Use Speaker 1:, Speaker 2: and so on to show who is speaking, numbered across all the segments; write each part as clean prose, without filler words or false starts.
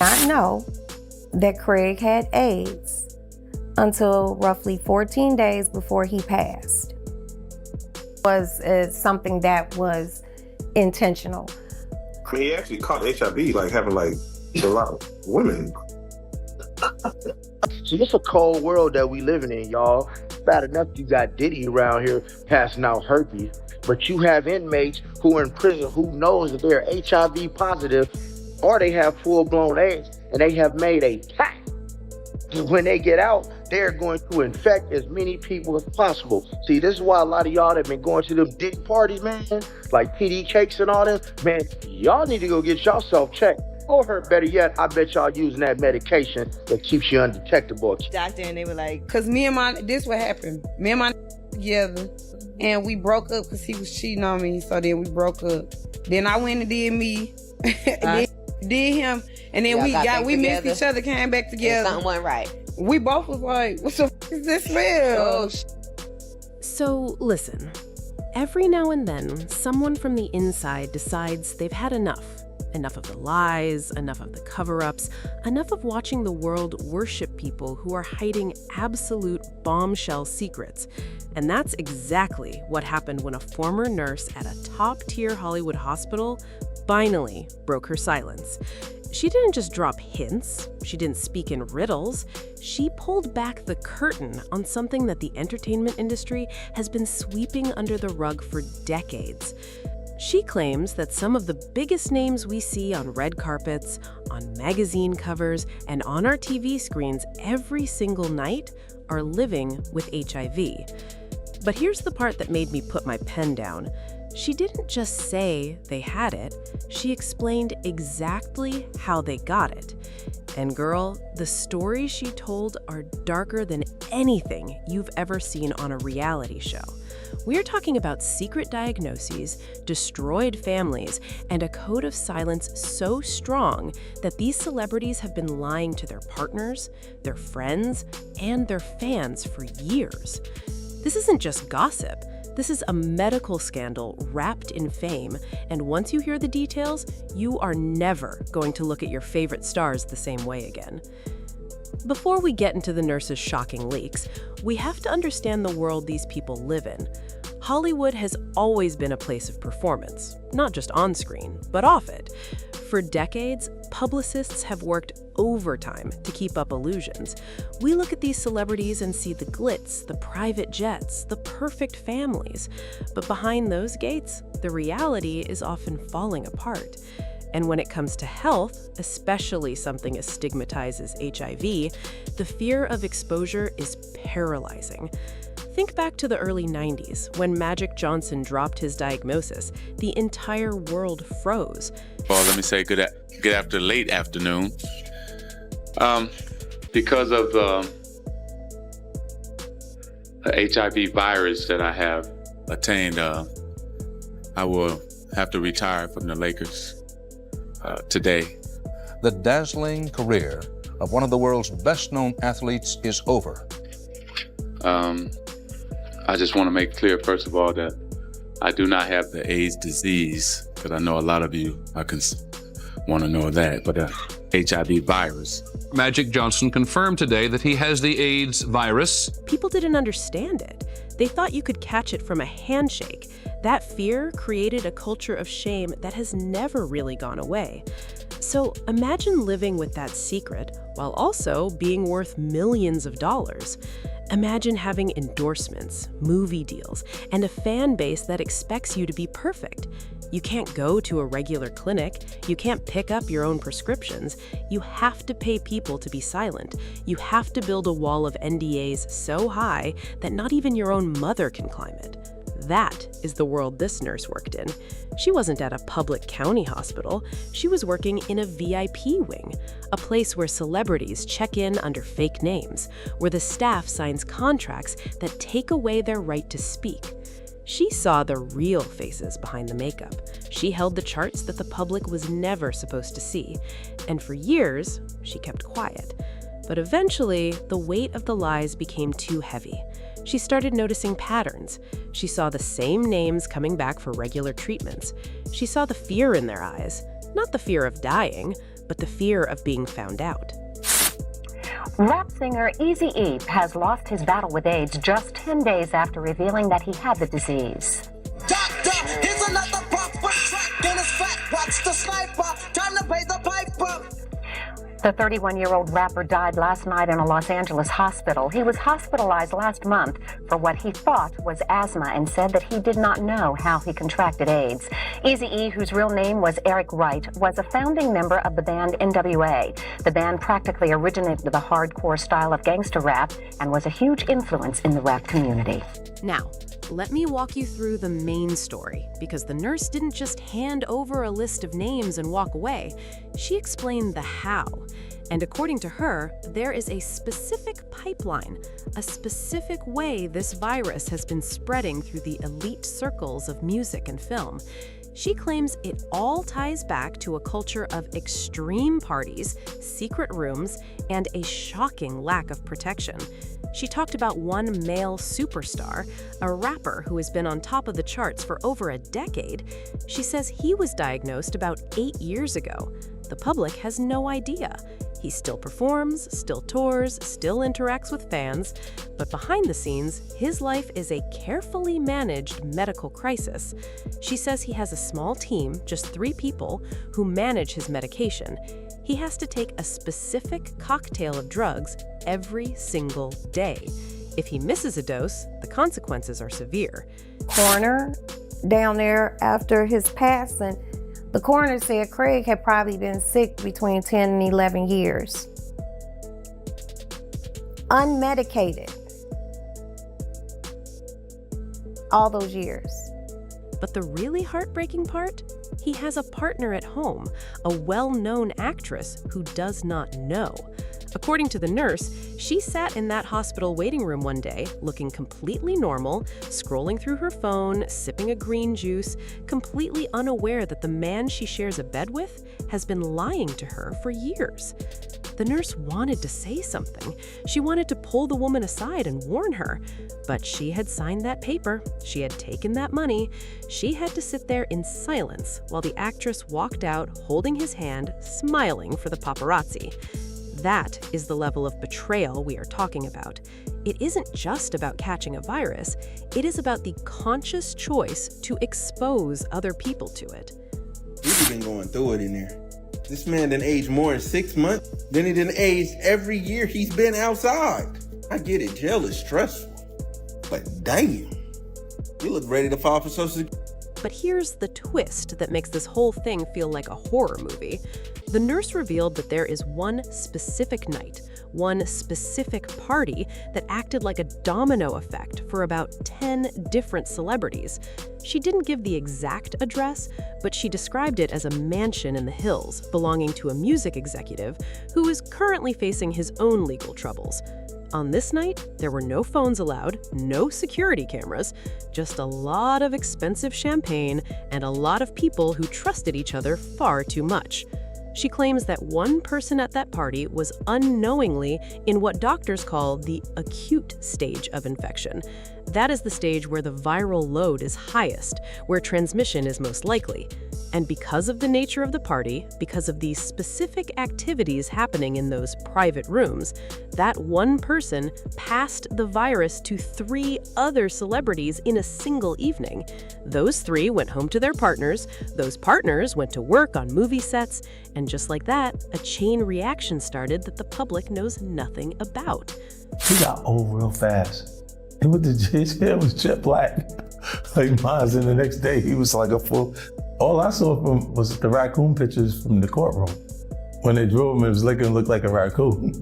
Speaker 1: Not know that Craig had AIDS until roughly 14 days before he passed. Was something that was intentional.
Speaker 2: I mean, he actually caught HIV, like having like a lot of women.
Speaker 3: See, it's a cold world that we living in, y'all. Bad enough you got Diddy around here passing out herpes, but you have inmates who are in prison who knows that they're HIV positive or they have full-blown AIDS, and they have made a pact. When they get out, they're going to infect as many people as possible. See, this is why a lot of y'all that been going to them dick parties, man, like PD cakes and all them, man, y'all need to go get yourself checked. Or better yet, I bet y'all using that medication that keeps you undetectable.
Speaker 4: Doctor, and they were like, cause this what happened. Me and my together, and we broke up because he was cheating on me. So then we broke up. Then I went and did me, then did him, and then we missed each other, came back together.
Speaker 5: Something went right.
Speaker 4: We both was like, what the f is this smell?
Speaker 6: So listen, every now and then, someone from the inside decides they've had enough. Enough of the lies, enough of the cover-ups, enough of watching the world worship people who are hiding absolute bombshell secrets. And that's exactly what happened when a former nurse at a top-tier Hollywood hospital finally broke her silence. She didn't just drop hints, she didn't speak in riddles, she pulled back the curtain on something that the entertainment industry has been sweeping under the rug for decades. She claims that some of the biggest names we see on red carpets, on magazine covers, and on our TV screens every single night are living with HIV. But here's the part that made me put my pen down. She didn't just say they had it, she explained exactly how they got it. And girl, the stories she told are darker than anything you've ever seen on a reality show. We are talking about secret diagnoses, destroyed families, and a code of silence so strong that these celebrities have been lying to their partners, their friends, and their fans for years. This isn't just gossip. This is a medical scandal wrapped in fame, and once you hear the details, you are never going to look at your favorite stars the same way again. Before we get into the nurse's shocking leaks, we have to understand the world these people live in. Hollywood has always been a place of performance, not just on screen, but off it. For decades, publicists have worked overtime to keep up illusions. We look at these celebrities and see the glitz, the private jets, the perfect families. But behind those gates, the reality is often falling apart. And when it comes to health, especially something as stigmatized as HIV, the fear of exposure is paralyzing. Think back to the early 90s, when Magic Johnson dropped his diagnosis. The entire world froze.
Speaker 7: Well, let me say good after late afternoon. Because of the HIV virus that I have attained, I will have to retire from the Lakers today.
Speaker 8: The dazzling career of one of the world's best-known athletes is over.
Speaker 7: I just want to make clear, first of all, that I do not have the AIDS disease, because I know a lot of you want to know that, but the HIV virus.
Speaker 9: Magic Johnson confirmed today that he has the AIDS virus.
Speaker 6: People didn't understand it. They thought you could catch it from a handshake. That fear created a culture of shame that has never really gone away. So imagine living with that secret while also being worth millions of dollars. Imagine having endorsements, movie deals, and a fan base that expects you to be perfect. You can't go to a regular clinic. You can't pick up your own prescriptions. You have to pay people to be silent. You have to build a wall of NDAs so high that not even your own mother can climb it. That is the world this nurse worked in. She wasn't at a public county hospital. She was working in a VIP wing, a place where celebrities check in under fake names, where the staff signs contracts that take away their right to speak. She saw the real faces behind the makeup. She held the charts that the public was never supposed to see. And for years, she kept quiet. But eventually, the weight of the lies became too heavy. She started noticing patterns. She saw the same names coming back for regular treatments. She saw the fear in their eyes. Not the fear of dying, but the fear of being found out.
Speaker 5: Rap singer Eazy-E has lost his battle with AIDS just 10 days after revealing that he had the disease.
Speaker 10: Doctor, here's another proper track in his fat. Watch the sniper, time to pay the piper.
Speaker 5: The 31-year-old rapper died last night in a Los Angeles hospital. He was hospitalized last month for what he thought was asthma and said that he did not know how he contracted AIDS. Eazy-E, whose real name was Eric Wright, was a founding member of the band NWA. The band practically originated the hardcore style of gangster rap and was a huge influence in the rap community.
Speaker 6: Now, let me walk you through the main story, because the nurse didn't just hand over a list of names and walk away. She explained the how. And according to her, there is a specific pipeline, a specific way this virus has been spreading through the elite circles of music and film. She claims it all ties back to a culture of extreme parties, secret rooms, and a shocking lack of protection. She talked about one male superstar, a rapper who has been on top of the charts for over a decade. She says he was diagnosed about 8 years ago. The public has no idea. He still performs, still tours, still interacts with fans, but behind the scenes, his life is a carefully managed medical crisis. She says he has a small team, just 3 people, who manage his medication. He has to take a specific cocktail of drugs every single day. If he misses a dose, the consequences are severe.
Speaker 1: Coroner down there after his passing, the coroner said Craig had probably been sick between 10 and 11 years. Unmedicated. All those years.
Speaker 6: But the really heartbreaking part? He has a partner at home, a well-known actress who does not know. According to the nurse, she sat in that hospital waiting room one day, looking completely normal, scrolling through her phone, sipping a green juice, completely unaware that the man she shares a bed with has been lying to her for years. The nurse wanted to say something. She wanted to pull the woman aside and warn her. But she had signed that paper. She had taken that money. She had to sit there in silence while the actress walked out holding his hand, smiling for the paparazzi. That is the level of betrayal we are talking about. It isn't just about catching a virus. It is about the conscious choice to expose other people to it.
Speaker 11: We've been going through it in there. This man done aged more in 6 months than he done aged every year he's been outside. I get it, jail is stressful. But damn, you look ready to file for Social Security.
Speaker 6: But here's the twist that makes this whole thing feel like a horror movie. The nurse revealed that there is one specific night, one specific party that acted like a domino effect for about 10 different celebrities. She didn't give the exact address, but she described it as a mansion in the hills belonging to a music executive who is currently facing his own legal troubles. On this night, there were no phones allowed, no security cameras, just a lot of expensive champagne and a lot of people who trusted each other far too much. She claims that one person at that party was unknowingly in what doctors call the acute stage of infection. That is the stage where the viral load is highest, where transmission is most likely. And because of the nature of the party, because of these specific activities happening in those private rooms, that one person passed the virus to 3 other celebrities in a single evening. Those 3 went home to their partners, those partners went to work on movie sets, and just like that, a chain reaction started that the public knows nothing about.
Speaker 12: He got old real fast. His hair was jet black, like mine. And the next day, he was like a full. All I saw of him was the raccoon pictures from the courtroom. When they drew him, it was looked like a raccoon.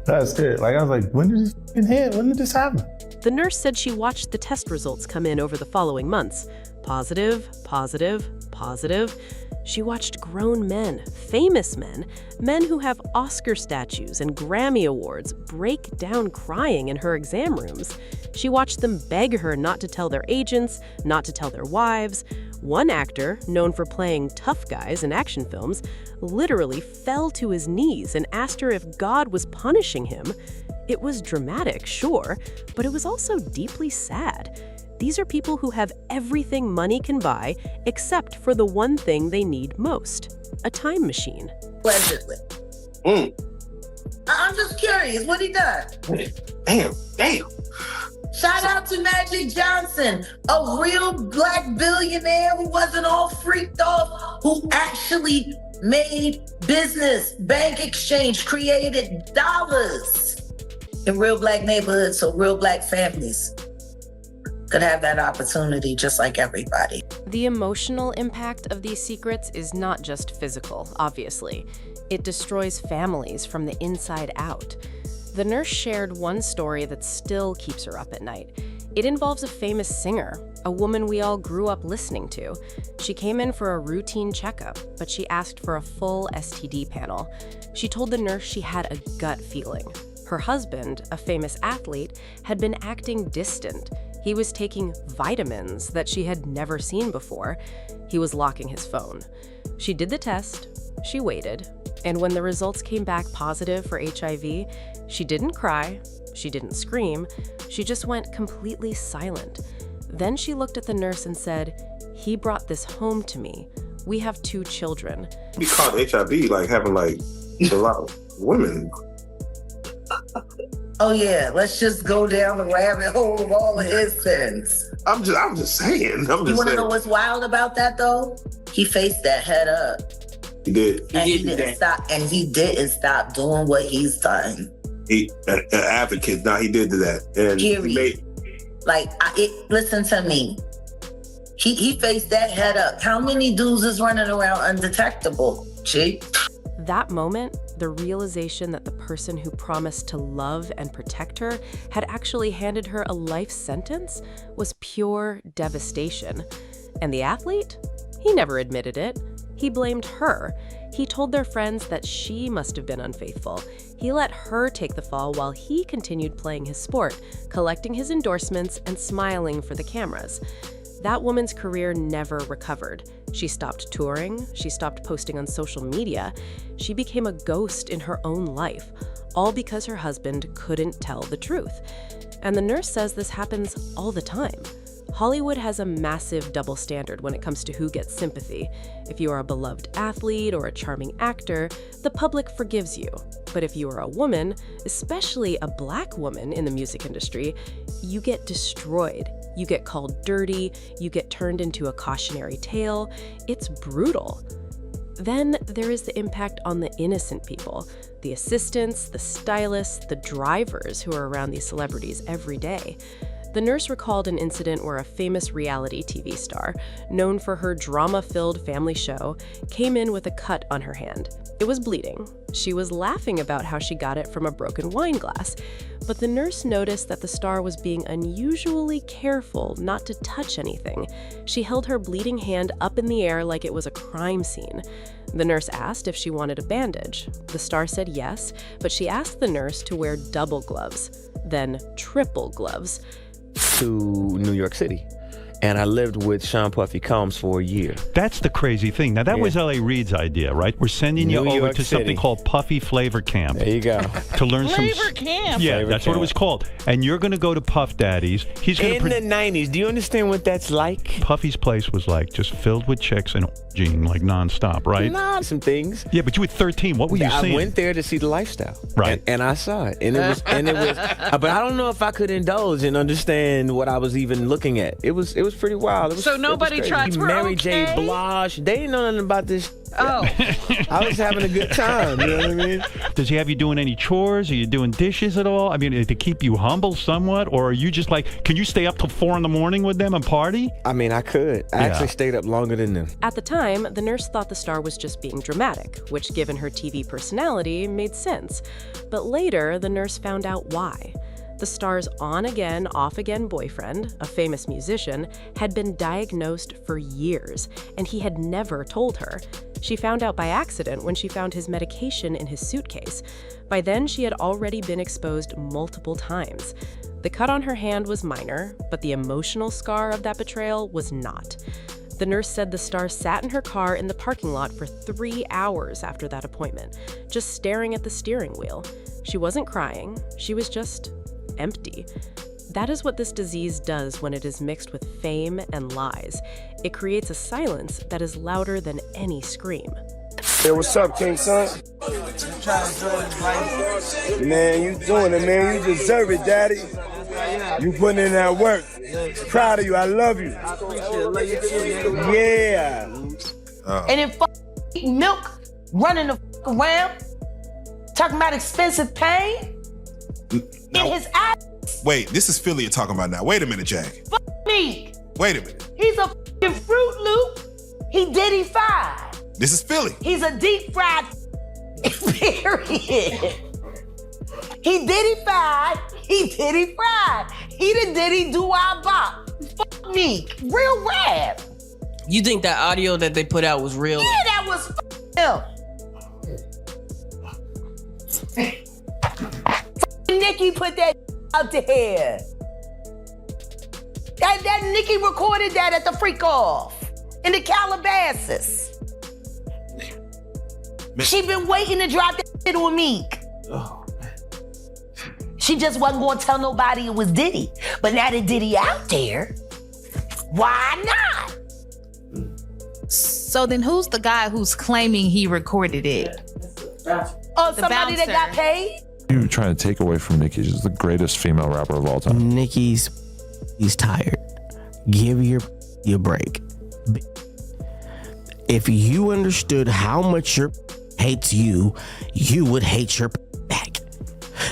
Speaker 12: That's it. Like I was like, when did this happen?
Speaker 6: The nurse said she watched the test results come in over the following months. Positive, positive, positive. She watched grown men, famous men, men who have Oscar statues and Grammy awards break down crying in her exam rooms. She watched them beg her not to tell their agents, not to tell their wives. One actor, known for playing tough guys in action films, literally fell to his knees and asked her if God was punishing him. It was dramatic, sure, but it was also deeply sad. These are people who have everything money can buy except for the one thing they need most: a time machine.
Speaker 10: Allegedly. I'm just curious, what he done?
Speaker 2: Damn.
Speaker 10: Shout out to Magic Johnson, a real black billionaire who wasn't all freaked off, who actually made business, bank exchange, created dollars in real black neighborhoods so real black families could have that opportunity just like everybody.
Speaker 6: The emotional impact of these secrets is not just physical, obviously. It destroys families from the inside out. The nurse shared one story that still keeps her up at night. It involves a famous singer, a woman we all grew up listening to. She came in for a routine checkup, but she asked for a full STD panel. She told the nurse she had a gut feeling. Her husband, a famous athlete, had been acting distant. He was taking vitamins that she had never seen before. He was locking his phone. She did the test, she waited, and when the results came back positive for HIV, she didn't cry, she didn't scream, she just went completely silent. Then she looked at the nurse and said, "He brought this home to me. We have 2 children."
Speaker 2: He caught HIV like having like a lot of women.
Speaker 10: Oh yeah, let's just go down the rabbit hole of all of his sins.
Speaker 2: I'm just saying.
Speaker 10: You wanna know what's wild about that though? He faced that head up.
Speaker 2: He did.
Speaker 10: And he didn't stop doing what he's done.
Speaker 2: He an advocate. Now he did that. And
Speaker 10: period. Listen to me. He faced that head up. How many dudes is running around undetectable? Gee.
Speaker 6: That moment, the realization that the person who promised to love and protect her had actually handed her a life sentence was pure devastation. And the athlete? He never admitted it. He blamed her. He told their friends that she must have been unfaithful. He let her take the fall while he continued playing his sport, collecting his endorsements and smiling for the cameras. That woman's career never recovered. She stopped touring, she stopped posting on social media, she became a ghost in her own life, all because her husband couldn't tell the truth. And the nurse says this happens all the time. Hollywood has a massive double standard when it comes to who gets sympathy. If you are a beloved athlete or a charming actor, the public forgives you. But if you are a woman, especially a black woman in the music industry, you get destroyed. You get called dirty, you get turned into a cautionary tale. It's brutal. Then there is the impact on the innocent people, the assistants, the stylists, the drivers who are around these celebrities every day. The nurse recalled an incident where a famous reality TV star, known for her drama-filled family show, came in with a cut on her hand. It was bleeding. She was laughing about how she got it from a broken wine glass, but the nurse noticed that the star was being unusually careful not to touch anything. She held her bleeding hand up in the air like it was a crime scene. The nurse asked if she wanted a bandage. The star said yes, but she asked the nurse to wear double gloves, then triple gloves.
Speaker 13: To New York City. And I lived with Sean Puffy Combs for a year.
Speaker 14: That's the crazy thing. Now, that was L.A. Reid's idea, right? We're sending you over to something called Puffy Flavor Camp.
Speaker 13: There you go.
Speaker 14: To learn
Speaker 15: Flavor Camp?
Speaker 14: Yeah,
Speaker 13: Flavor
Speaker 14: that's
Speaker 13: Camp.
Speaker 14: what it was called. And you're going to go to Puff Daddy's. He's going
Speaker 13: in the 90s. Do you understand what that's like?
Speaker 14: Puffy's place was like just filled with chicks and orgying like nonstop, right?
Speaker 13: Nah, some things.
Speaker 14: Yeah, but you were 13. What were you seeing?
Speaker 13: I went there to see the lifestyle.
Speaker 14: Right.
Speaker 13: And I saw it. And it was but I don't know if I could indulge and understand what I was even looking at. It was pretty wild. It was,
Speaker 15: so nobody tried.
Speaker 13: Mary J. Blige. They didn't know nothing about this.
Speaker 15: Oh.
Speaker 13: I was having a good time. You know what I mean?
Speaker 14: Does he have you doing any chores? Are you doing dishes at all? I mean, to keep you humble somewhat? Or are you just like, can you stay up till 4 a.m. with them and party?
Speaker 13: I mean, I could. I actually stayed up longer than them.
Speaker 6: At the time, the nurse thought the star was just being dramatic, which given her TV personality made sense. But later, the nurse found out why. The star's on-again, off-again boyfriend, a famous musician, had been diagnosed for years, and he had never told her. She found out by accident when she found his medication in his suitcase. By then, she had already been exposed multiple times. The cut on her hand was minor, but the emotional scar of that betrayal was not. The nurse said the star sat in her car in the parking lot for 3 hours after that appointment, just staring at the steering wheel. She wasn't crying, she was just empty. That is what this disease does when it is mixed with fame and lies. It creates a silence that is louder than any scream.
Speaker 15: Hey, what's up, King Son? Man, you doing it, man. You deserve it, Daddy. You putting in that work. Proud of you. I love you. Yeah.
Speaker 10: And then eating milk, running the around, talking about expensive pain in his eyes.
Speaker 16: Wait, this is Philly you're talking about now. Wait a minute, Jack.
Speaker 10: Me.
Speaker 16: Wait a minute.
Speaker 10: He's a Fruit Loop. He Diddy-fied.
Speaker 16: This is Philly.
Speaker 10: He's a deep fried period. He Diddy-fied. He Diddy-fried. He the Diddy do our bop. Fuck me. Real rap.
Speaker 17: You think that audio that they put out was real?
Speaker 10: Yeah, that was him. Nicki put that out there. That Nicki recorded that at the freak off in the Calabasas. She been waiting to drop that shit on Meek.
Speaker 16: Oh,
Speaker 10: She just wasn't gonna tell nobody it was Diddy. But now that Diddy out there, why not?
Speaker 18: So then who's the guy who's claiming he recorded it?
Speaker 10: Oh, somebody that got paid?
Speaker 19: You trying to take away from Nicki? She's the greatest female rapper of all time.
Speaker 13: He's tired. Give your break. If you understood how much your hates you, you would hate your back.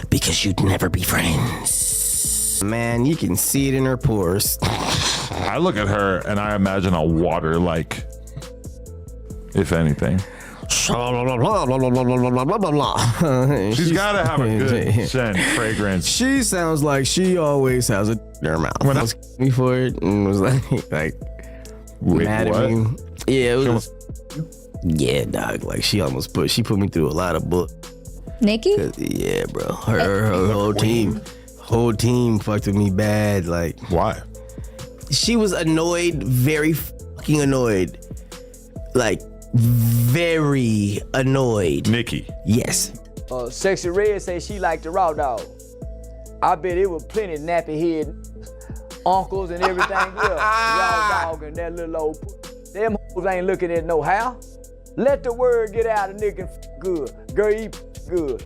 Speaker 13: Because you'd never be friends. Man, you can see it in her pores.
Speaker 19: I look at her and I imagine a water like, if anything. She's gotta have a good scent, fragrance.
Speaker 13: She sounds like she always has a in her mouth. When I was before it and was like
Speaker 19: wait,
Speaker 13: mad
Speaker 19: what?
Speaker 13: at me. Yeah, it was. Yeah, dog. Like she put me through a lot of books.
Speaker 20: Nicki?
Speaker 13: Yeah, bro. Her whole team fucked with me bad. Like,
Speaker 19: why?
Speaker 13: She was annoyed, very fucking annoyed. Like, very annoyed.
Speaker 19: Nicki.
Speaker 13: Yes.
Speaker 21: Sexy Red say she liked the raw dog. I bet it was plenty nappy head uncles and everything. Yeah, raw dog and that little old. Them hoes ain't looking at no how. Let the word get out of nigga good. Girl, eat good.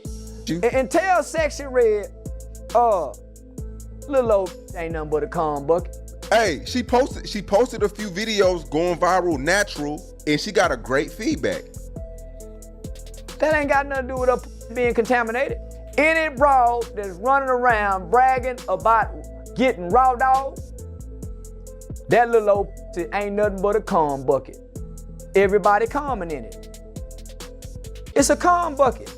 Speaker 21: And tell Sexy Red, little old ain't nothing but a calm bucket.
Speaker 22: Hey, she posted a few videos going viral natural, and she got a great feedback.
Speaker 21: That ain't got nothing to do with her being contaminated. Any broad that's running around bragging about getting raw dog, that little old ain't nothing but a calm bucket. Everybody calming in it. It's a calm bucket.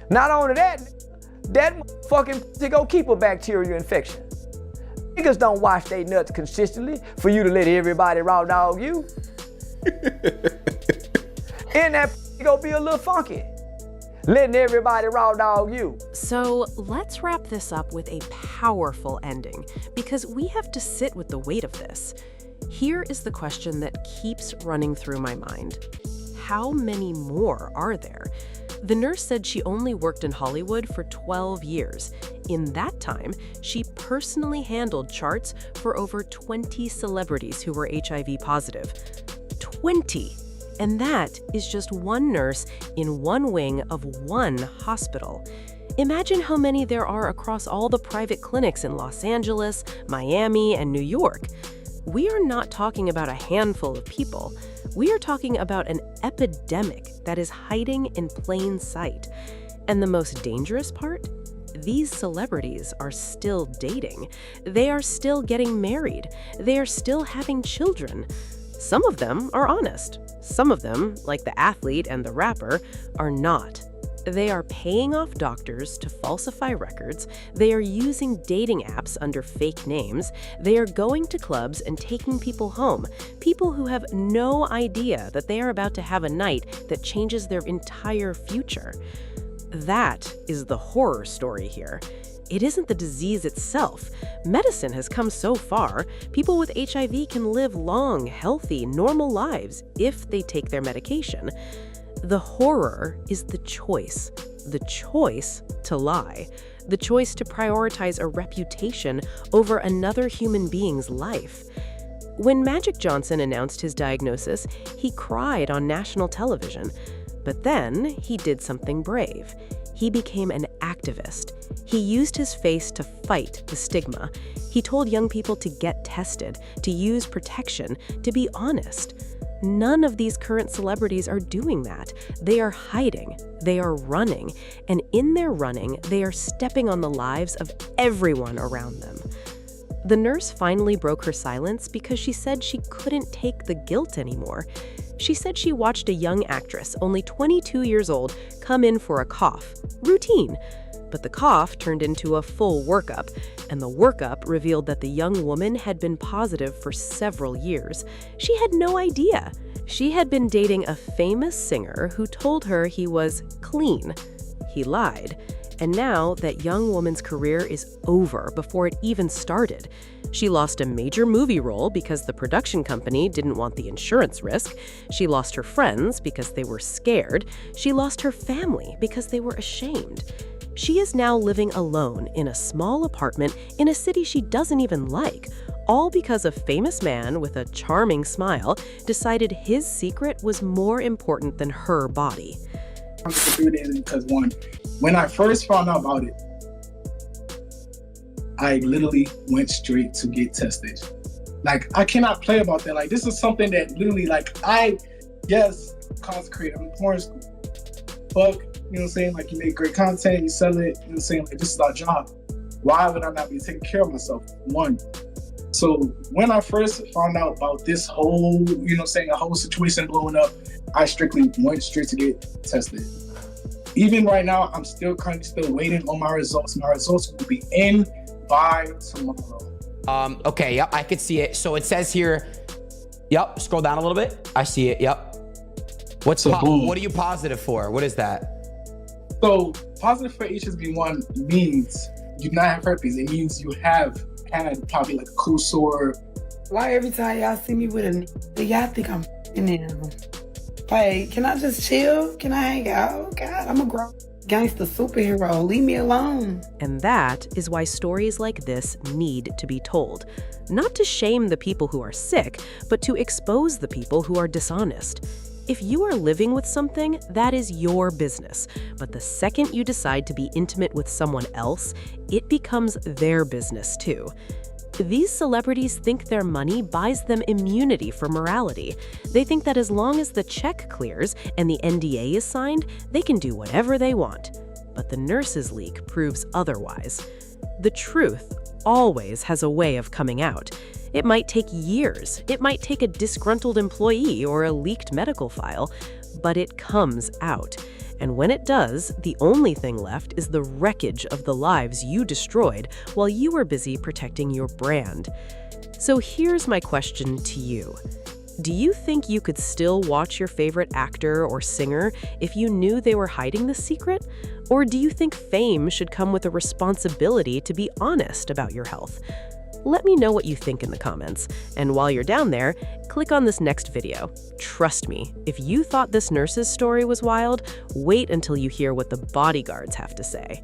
Speaker 21: Not only that fucking go keep a bacterial infection. Niggas don't wash their nuts consistently for you to let everybody raw dog you. And that go be a little funky. Letting everybody raw dog you.
Speaker 6: So let's wrap this up with a powerful ending, because we have to sit with the weight of this. Here is the question that keeps running through my mind. How many more are there? The nurse said she only worked in Hollywood for 12 years. In that time, she personally handled charts for over 20 celebrities who were HIV positive. 20! And that is just one nurse in one wing of one hospital. Imagine how many there are across all the private clinics in Los Angeles, Miami, and New York. We are not talking about a handful of people. We are talking about an epidemic that is hiding in plain sight. And the most dangerous part? These celebrities are still dating. They are still getting married. They are still having children. Some of them are honest. Some of them, like the athlete and the rapper, are not. They are paying off doctors to falsify records. They are using dating apps under fake names. They are going to clubs and taking people home, people who have no idea that they are about to have a night that changes their entire future. That is the horror story here. It isn't the disease itself. Medicine has come so far. People with HIV can live long, healthy, normal lives if they take their medication. The horror is the choice to lie, the choice to prioritize a reputation over another human being's life. When Magic Johnson announced his diagnosis, he cried on national television. But then he did something brave. He became an activist. He used his face to fight the stigma. He told young people to get tested, to use protection, to be honest. None of these current celebrities are doing that. They are hiding. They are running. And in their running, they are stepping on the lives of everyone around them. The nurse finally broke her silence because she said she couldn't take the guilt anymore. She said she watched a young actress, only 22 years old, come in for a cough. Routine. But the cough turned into a full workup, and the workup revealed that the young woman had been positive for several years. She had no idea. She had been dating a famous singer who told her he was clean. He lied. And now that young woman's career is over before it even started. She lost a major movie role because the production company didn't want the insurance risk. She lost her friends because they were scared. She lost her family because they were ashamed. She is now living alone in a small apartment in a city she doesn't even like, all because a famous man with a charming smile decided his secret was more important than her body.
Speaker 3: I'm because when I first found out about it, I literally went straight to get tested. Like, I cannot play about that. Like, this is something that literally, like, consecrate. I'm in porn school. Fuck, you know what I'm saying? Like, you make great content, you sell it, you know what I'm saying? Like, this is our job. Why would I not be taking care of myself? One. So when I first found out about this whole, you know what I'm saying, a whole situation blowing up, I strictly went straight to get tested. Even right now, I'm still waiting on my results. My results will be in by tomorrow.
Speaker 20: Okay, yep, I could see it. So it says here, yep, scroll down a little bit. I see it, yep. What are you positive for? What is that?
Speaker 3: So positive for HSV1 means you do not have herpes. It means you have had probably like a cool sore.
Speaker 4: Why every time y'all see me with a nigga, y'all think I'm in him? Like, can I just chill? Can I hang out? God, I'm a grown gangster superhero. Leave me alone.
Speaker 6: And that is why stories like this need to be told. Not to shame the people who are sick, but to expose the people who are dishonest. If you are living with something, that is your business. But the second you decide to be intimate with someone else, it becomes their business too. These celebrities think their money buys them immunity from morality. They think that as long as the check clears and the NDA is signed, they can do whatever they want. But the nurses' leak proves otherwise. The truth always has a way of coming out. It might take years. It might take a disgruntled employee or a leaked medical file, but it comes out. And when it does, the only thing left is the wreckage of the lives you destroyed while you were busy protecting your brand. So here's my question to you. Do you think you could still watch your favorite actor or singer if you knew they were hiding the secret? Or do you think fame should come with a responsibility to be honest about your health? Let me know what you think in the comments. And while you're down there, click on this next video. Trust me, if you thought this nurse's story was wild, wait until you hear what the bodyguards have to say.